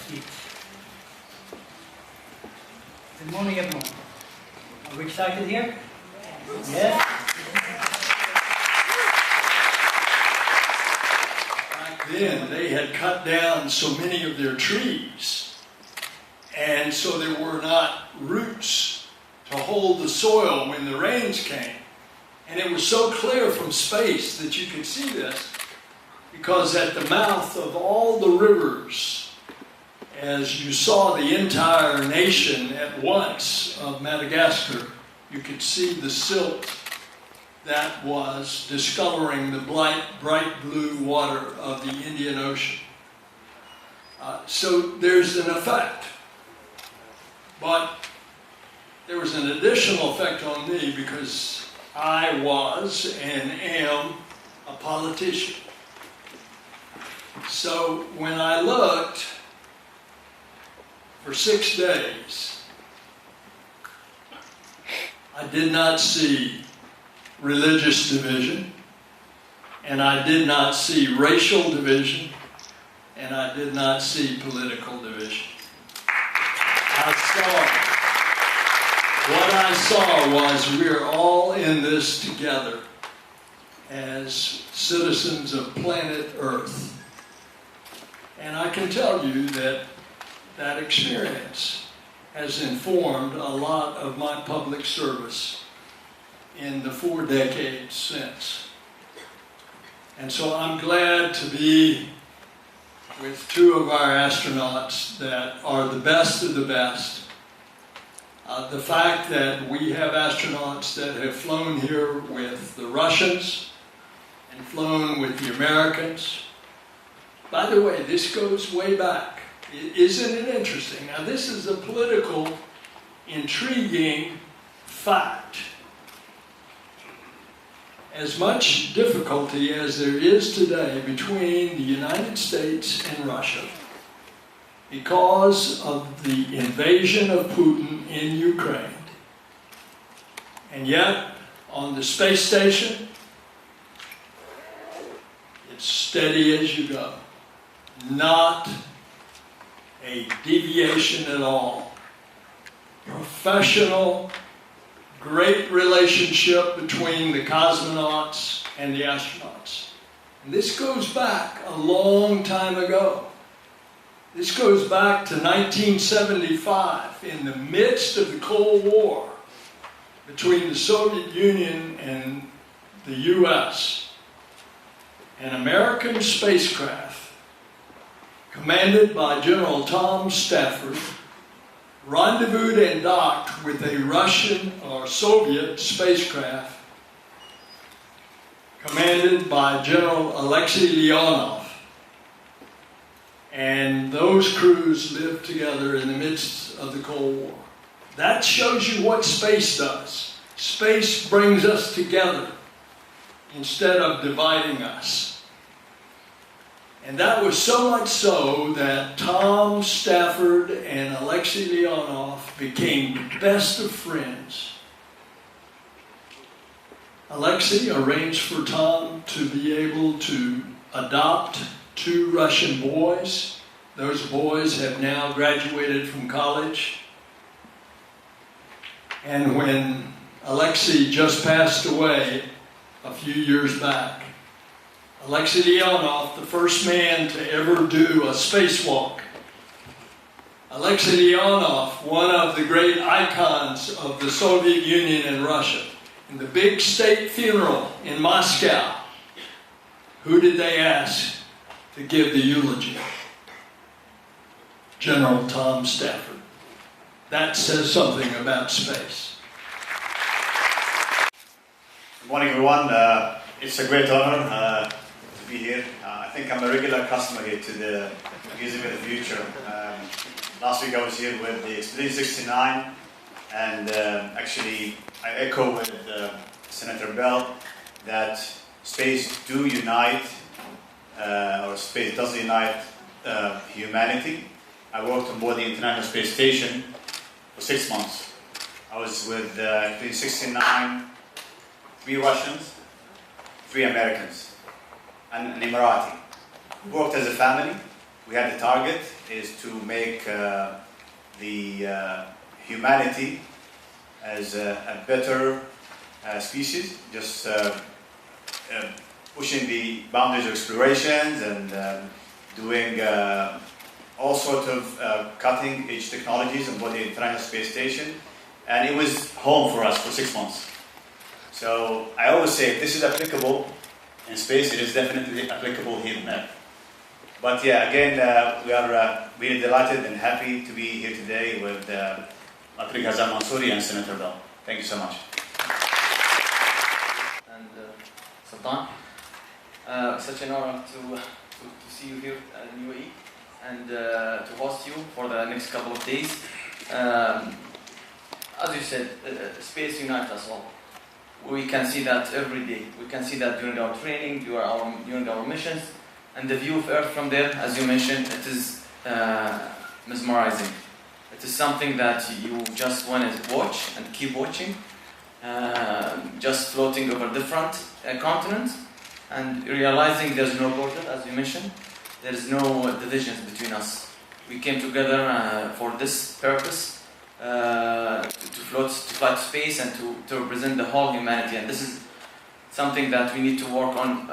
speech. Good morning, everyone. Are we excited here? Yes? Back then, they had cut down so many of their trees, and so there were not roots to hold the soil when the rains came. And it was so clear from space that you could see this, because at the mouth of all the rivers, as you saw the entire nation at once of Madagascar, you could see the silt that was discoloring the bright blue water of the Indian Ocean. So there's an effect. But there was an additional effect on me because I was and am a politician. So when I looked for 6 days, I did not see religious division, and I did not see racial division, and I did not see political division. What I saw was we're all in this together as citizens of planet Earth. And I can tell you that that experience has informed a lot of my public service in the 4 decades since. And so I'm glad to be with 2 of our astronauts that are the best of the best. The fact that we have astronauts that have flown here with the Russians and flown with the Americans. By the way, this goes way back. Isn't it interesting? Now, this is a political, intriguing fact. As much difficulty as there is today between the United States and Russia because of the invasion of Putin in Ukraine, and yet on the space station, it's steady as you go. Not a deviation at all. Professional, great relationship between the cosmonauts and the astronauts. And this goes back a long time ago. This goes back to 1975, in the midst of the Cold War between the Soviet Union and the US. An American spacecraft commanded by General Tom Stafford rendezvoused and docked with a Russian or Soviet spacecraft commanded by General Alexei Leonov. And those crews lived together in the midst of the Cold War. That shows you what space does. Space brings us together instead of dividing us. And that was so much so that Tom Stafford and Alexei Leonov became the best of friends. Alexei arranged for Tom to be able to adopt 2 Russian boys. Those boys have now graduated from college. And when Alexei just passed away a few years back, Alexei Leonov, the first man to ever do a spacewalk. Alexei Leonov, one of the great icons of the Soviet Union and Russia. In the big state funeral in Moscow, who did they ask to give the eulogy? General Tom Stafford. That says something about space. Good morning, everyone. It's a great honor to be here. I think I'm a regular customer here to the Museum of the Future. Last week I was here with the Expedition 69, and actually I echo with Senator Bell that space do unite, or space does unite humanity. I worked on board the International Space Station for 6 months. I was with Expedition 69, 3 Russians, 3 Americans, and an Emirati. We worked as a family. we had the target is to make the humanity as a better species, just pushing the boundaries of explorations and doing all sorts of cutting-edge technologies on board the International Space Station. And it was home for us for 6 months. So I always say, if this is applicable in space, it is definitely applicable here on Earth. But yeah, again, we are really delighted and happy to be here today with Dr. Hazza Al Mansoori and Senator Bell. Thank you so much. And Sultan, such an honor to see you here in UAE and to host you for the next couple of days. As you said, space unites us all. We can see that every day. We can see that during our training, during our missions, and the view of Earth from there, as you mentioned, it is mesmerizing. It is something that you just want to watch and keep watching, just floating over different continents and realizing there's no border, as you mentioned. There is no divisions between us. We came together for this purpose, to fly to space and to represent the whole humanity. And this is something that we need to work on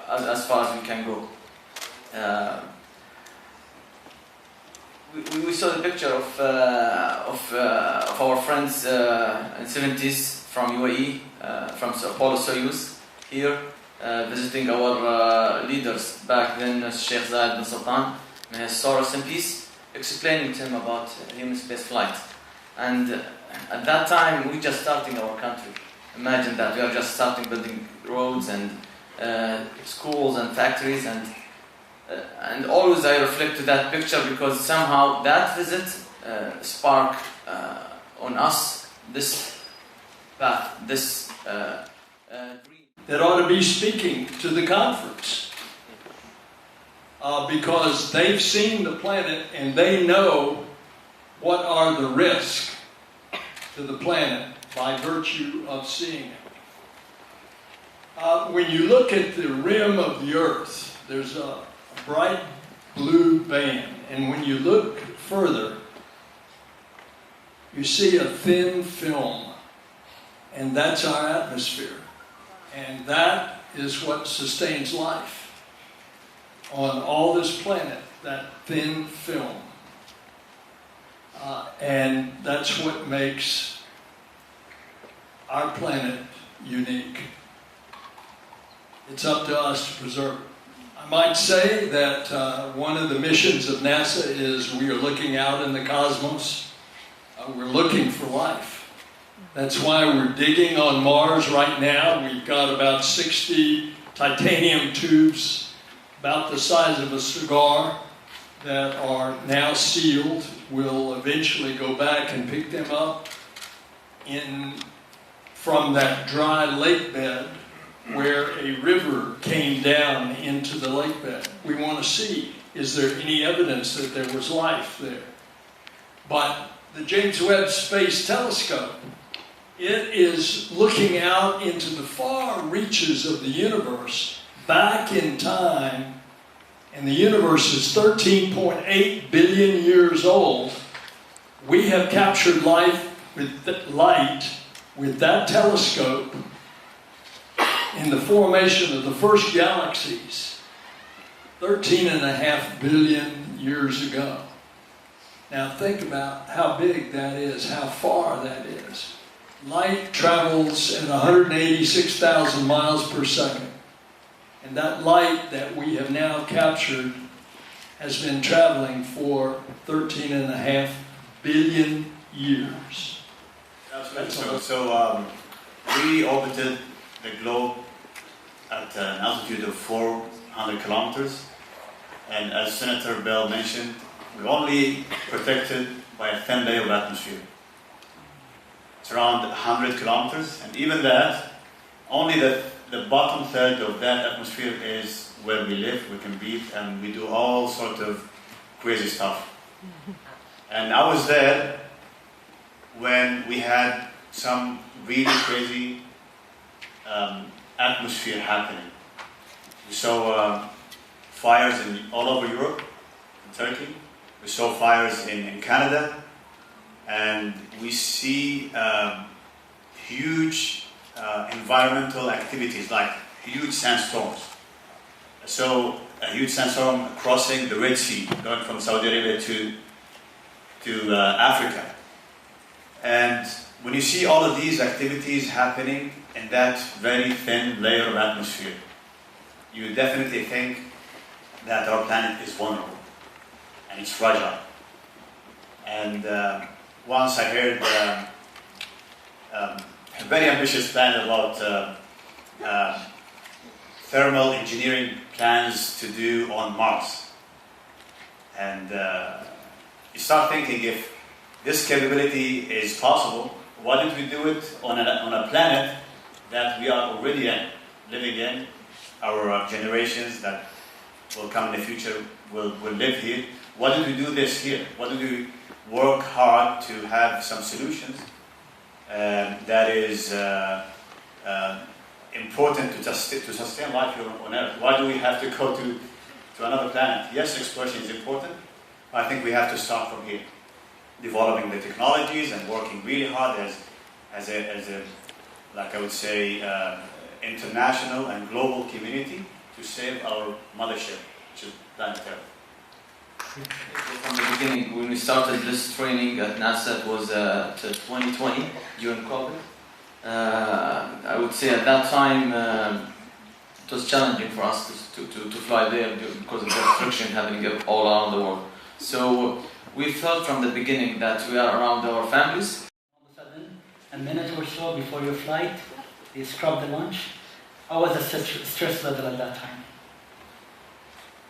as far as we can go. We saw the picture of our friends in the 70s from UAE, from Apollo Soyuz, here visiting our leaders back then, Sheikh Zayed bin Sultan, may his soul rest in peace, explaining to him about human space flight. And at that time, we just starting our country. Imagine that we are just starting building roads and schools and factories, and always I reflect to that picture because somehow that visit sparked on us this path, this dream. That ought to be speaking to the conference. Because they've seen the planet and they know what are the risks to the planet by virtue of seeing it. When you look at the rim of the Earth, there's a bright blue band, and when you look further, you see a thin film, and that's our atmosphere, and that is what sustains life on all this planet, that thin film. And that's what makes our planet unique. It's up to us to preserve it. I might say that one of the missions of NASA is we are looking out in the cosmos. We're looking for life. That's why we're digging on Mars right now. We've got about 60 titanium tubes about the size of a cigar that are now sealed. We'll eventually go back and pick them up from that dry lake bed where a river came down into the lake bed. We want to see, is there any evidence that there was life there? But the James Webb Space Telescope, it is looking out into the far reaches of the universe, back in time, and the universe is 13.8 billion years old. We have captured life with light with that telescope in the formation of the first galaxies 13.5 billion years ago. Now think about how big that is, how far that is. Light travels at 186,000 miles per second. And that light that we have now captured has been traveling for 13.5 billion years. Absolutely. So we orbited the globe at an altitude of 400 kilometers. And as Senator Bell mentioned, we're only protected by a thin layer of atmosphere. It's around 100 kilometers, and even that, only the bottom third of that atmosphere is where we live, we can breathe, and we do all sorts of crazy stuff. And I was there when we had some really crazy atmosphere happening. We saw fires all over Europe, in Turkey. We saw fires in Canada. And we see huge environmental activities like huge sandstorms. So a huge sandstorm crossing the Red Sea, going from Saudi Arabia to Africa. And when you see all of these activities happening in that very thin layer of atmosphere, you definitely think that our planet is vulnerable and it's fragile. And once I heard a very ambitious plan about thermal engineering plans to do on Mars. And you start thinking, if this capability is possible, why don't we do it on a planet that we are already living in? Our generations that will come in the future will live here. Why don't we do this here? Why don't we work hard to have some solutions that is important to sustain life here on Earth? Why do we have to go to another planet? Yes, exploration is important. I think we have to start from here, developing the technologies and working really hard as a like I would say, international and global community to save our mothership, which is planet Earth. From the beginning, when we started this training at NASA, it was 2020 during COVID. I would say at that time it was challenging for us to fly there because of the restriction happening all around the world. So we felt from the beginning that we are around our families. All of a sudden, a minute or so before your flight, they scrub the launch. How was the stress level at that time?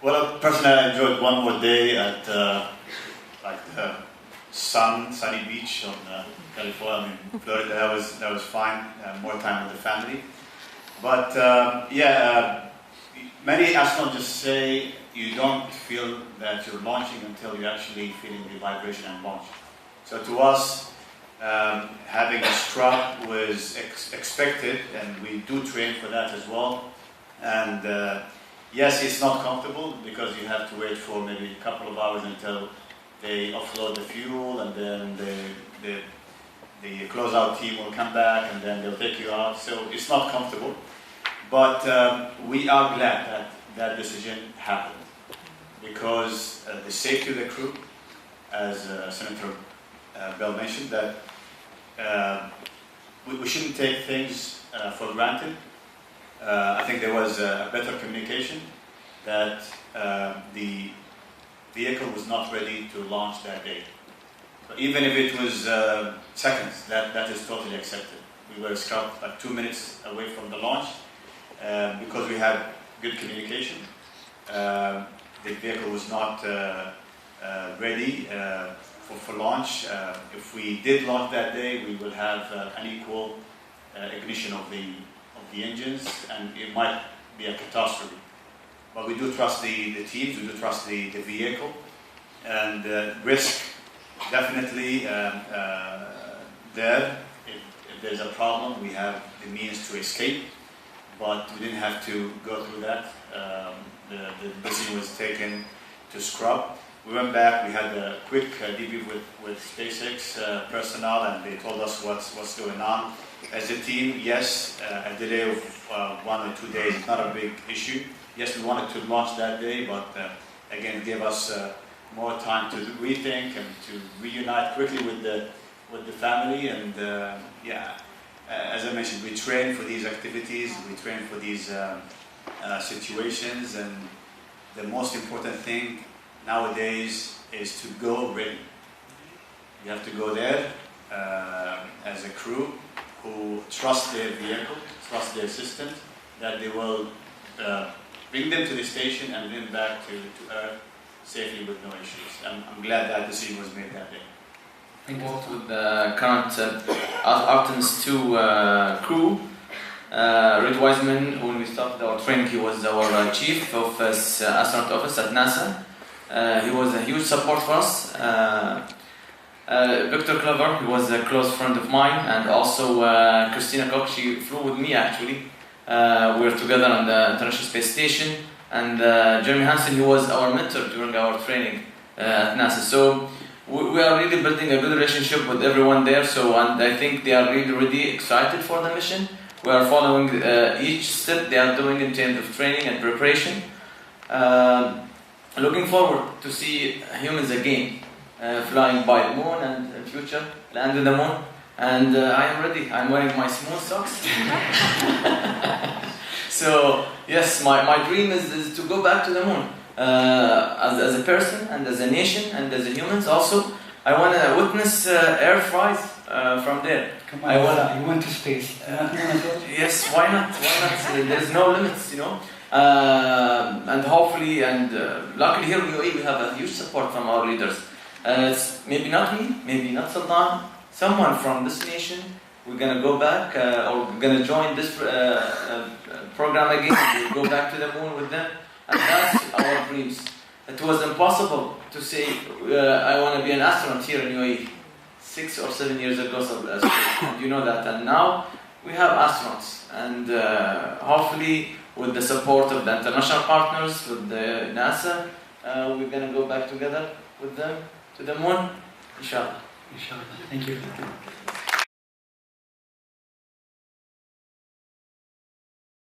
Well, personally, I enjoyed one more day at like the sunny beach on California, Florida. That was fine. More time with the family. But many astronauts just say you don't feel that you're launching until you're actually feeling the vibration and launch. So to us, having a scrub was expected, and we do train for that as well. And yes, it's not comfortable because you have to wait for maybe a couple of hours until they offload the fuel, and then the closeout team will come back, and then they'll take you out. So it's not comfortable, but we are glad that that decision happened, because the safety of the crew, as Senator Bell mentioned, that we shouldn't take things for granted. I think there was a better communication that the vehicle was not ready to launch that day. But even if it was seconds, that is totally accepted. We were scrubbed like 2 minutes away from the launch because we had good communication. The vehicle was not ready for launch. If we did launch that day, we will have an equal ignition of the engines, and it might be a catastrophe. But we do trust the teams, we do trust the vehicle, and risk definitely there. If there's a problem, we have the means to escape, but we didn't have to go through that. The decision was taken to scrub. We went back, we had a quick debrief with SpaceX personnel, and they told us what's going on. As a team, yes, a delay of 1 or 2 days is not a big issue. Yes, we wanted to launch that day, but again, it gave us more time to rethink and to reunite quickly with the family. And as I mentioned, we train for these activities, we train for these situations, and the most important thing nowadays is to go ready. You have to go there as a crew who trust their vehicle, trust their systems, that they will bring them to the station and bring them back to Earth safely with no issues. I'm glad that decision was made that day. I worked with the current Artemis II crew. Red Wiseman, when we started our training, he was our chief of astronaut office at NASA. He was a huge support for us. Victor Clever, he was a close friend of mine, and also Christina Koch, she flew with me actually. We were together on the International Space Station. and Jeremy Hansen, who was our mentor during our training at NASA. So we are really building a good relationship with everyone there. So, and I think they are really excited for the mission. We are following each step they are doing in terms of training and preparation. Looking forward to see humans again flying by the moon and in future land on the moon. And I am ready. I'm wearing my small socks. So yes, my dream is to go back to the moon as a person and as a nation and as a humans. Also, I want to witness air flights from there. Come on, you went to space. Yes, why not? Why not? There's no limits, you know. And hopefully, and luckily here in UAE we have a huge support from our leaders. It's maybe not me, maybe not Sultan, someone from this nation. We're gonna go back, or we're gonna join this program again. We'll go back to the moon with them, and that's our dreams. It was impossible to say I want to be an astronaut here in UAE 6 or 7 years ago. And you know that, and now we have astronauts, and hopefully with the support of the international partners, with the NASA, we're gonna go back together with them to the moon, inshallah. Inshallah. Thank you.